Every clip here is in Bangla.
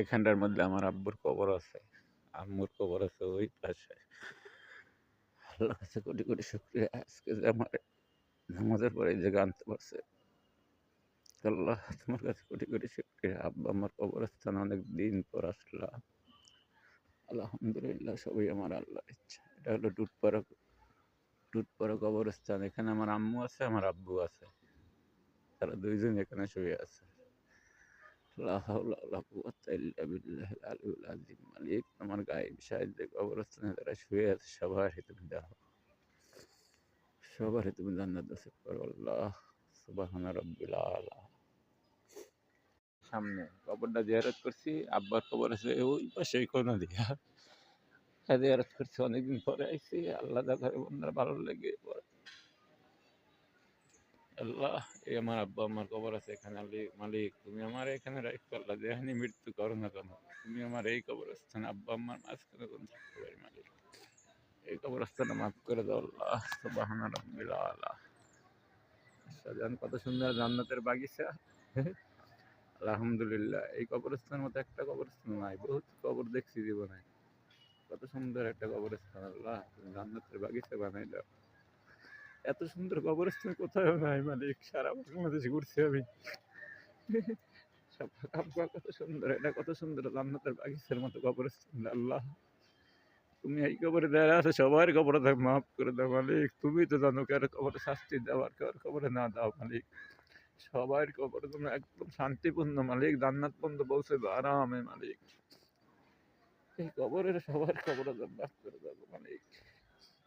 এখানটার মধ্যে আমার আব্বুর কবর আছে, আম্মুর কবর আছে ওই পাশে। আল্লাহর কাছে কোটি কোটি শুকরিয়া আজকে যে আমার নামাজের পরে এই জায়গা আনতে পারছে। আল্লাহ তোমার কাছে কোটি কোটি শুকরিয়া। আব্বা আমার কবরস্থান অনেক দিন পর আসলাম। আলহামদুলিল্লাহ, সবই আমার আল্লাহর ইচ্ছা। এটা হলো টুটপাড়া কবরস্থান। এখানে আমার আম্মু আছে, আমার আব্বু আছে, তারা দুইজন এখানে শুয়ে আছে। লা হাওলা ওয়ালা কুওয়াতা ইল্লা বিল্লাহিল আলিয়্যিল আযীম। মালিক আমার গায়েব সাহায্যে কবরস্থানে যারা শুয়ে আছে সবারই তুমি দাও, সবারই তুমি জান্নাত নসিব করো আল্লাহ। সুবহান রাব্বিল আলা। সামনে কবরটা জিয়ারত করছি, আব্বার কবর আছে ওই পাশে এই কোণা দিয়া। জিয়ারত করছি, অনেকদিন পরে আইছি। আল্লাহ যা করে বন্দার ভালো লেগে পড়ে। আল্লাহ, এই আমার আব্বা আমার কবর আছে এখানে। মালিক তুমি আমার এখানে রাখো আল্লাহ, যেখানে মৃত্যু করো না কেন তুমি আমার এই কবরস্থান আব্বা আমার মাঝখানে কোন থাকতে পারি মালিক। এই কবরস্থানে মাফ করে দাও আল্লাহ। সুবহান রাব্বিল আলা। সাজান কত সুন্দর জান্নাতের বাগিচা। আলহামদুলিল্লাহ, এই কবরস্থানের মতো একটা কবরস্থান নাই, বহুত কবর দেখছি জীবনে। কত সুন্দর একটা কবরস্থান আল্লাহ, তুমি জান্নাতের বাগিচা বানাই দাও। এত সুন্দর কবরস্থান কোথাও নাই মালিক, সারা বাংলাদেশ ঘুরছি আমি। কত সুন্দর, এটা কত সুন্দর জান্নাতের বাগিচার মতো কবরস্থান আল্লাহ। তুমি এই কবরে যারা আছে সবার কবরে মাফ করে দাও মালিক। তুমি তো জানো কার কবরে শাস্তি দাও আর কার কবরে না দাও মালিক। সবার কবরে তুমি একদম শান্তিপূর্ণ মালিক, জান্নাত পর্যন্ত পৌঁছে দাও আরামে মালিক। এই কবরের সবার কবরে মাফ করে দাও মালিক।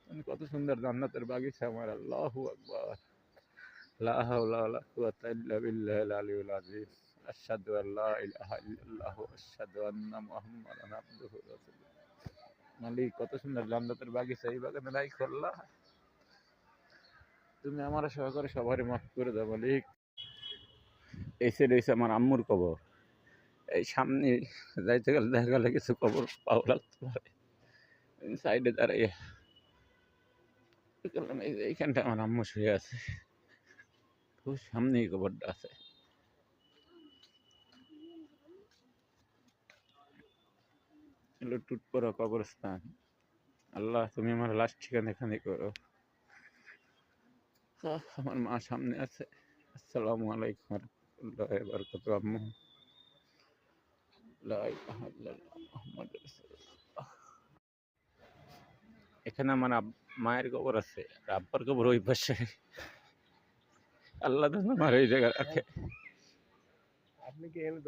তুমি কত সুন্দর জান্নাতের বাগিচা আমার। আল্লাহু আকবার। লা হাওলা ওয়ালা কুওয়াতা ইল্লা বিল্লাহিল আলিয়্যিল আযীম। আশহাদু আল্লা ইলাহা ইল্লাল্লাহ ওয়া আশহাদু আন্না মুহাম্মাদান আবদুহু ওয়া রাসূলুহু। মালিক কত সুন্দর জান্নাতের বাগিচা, এই বাগানে রাইখো আল্লাহ। তুমি আমার সহকারে সবারই মাফ করে দাও মালিক। এই সাইডে হইছে আমার আম্মুর কবর। এই সামনে যাইতে গেলে দেখা গেলে কিছু কবর পাওয়া লাগতে পারে। সাইডে দাঁড়াইয়া দেখলাম এইখানটা আমার আম্মু শুয়ে আছে, খুব সামনেই কবরটা আছে। এগুলো টুটপড়া কবরস্থান। আল্লাহ তুমি আমার লাশ ঠিকানা এখানে করো। আমার মা সামনে আছে। আসসালামু আলাইকুম ওয়া রাহমাতুল্লাহি ওয়া বারাকাতুহু। আম্মু, লা ইলাহা ইল্লাল্লাহ মুহাম্মাদুর রাসূলুল্লাহ। এখানে আমার মায়ের কবর আছে, আর আব্বার কবর ওই পাশে। আল্লাহ যেন আমার এই জায়গা রাখে। আপনি কি এখানে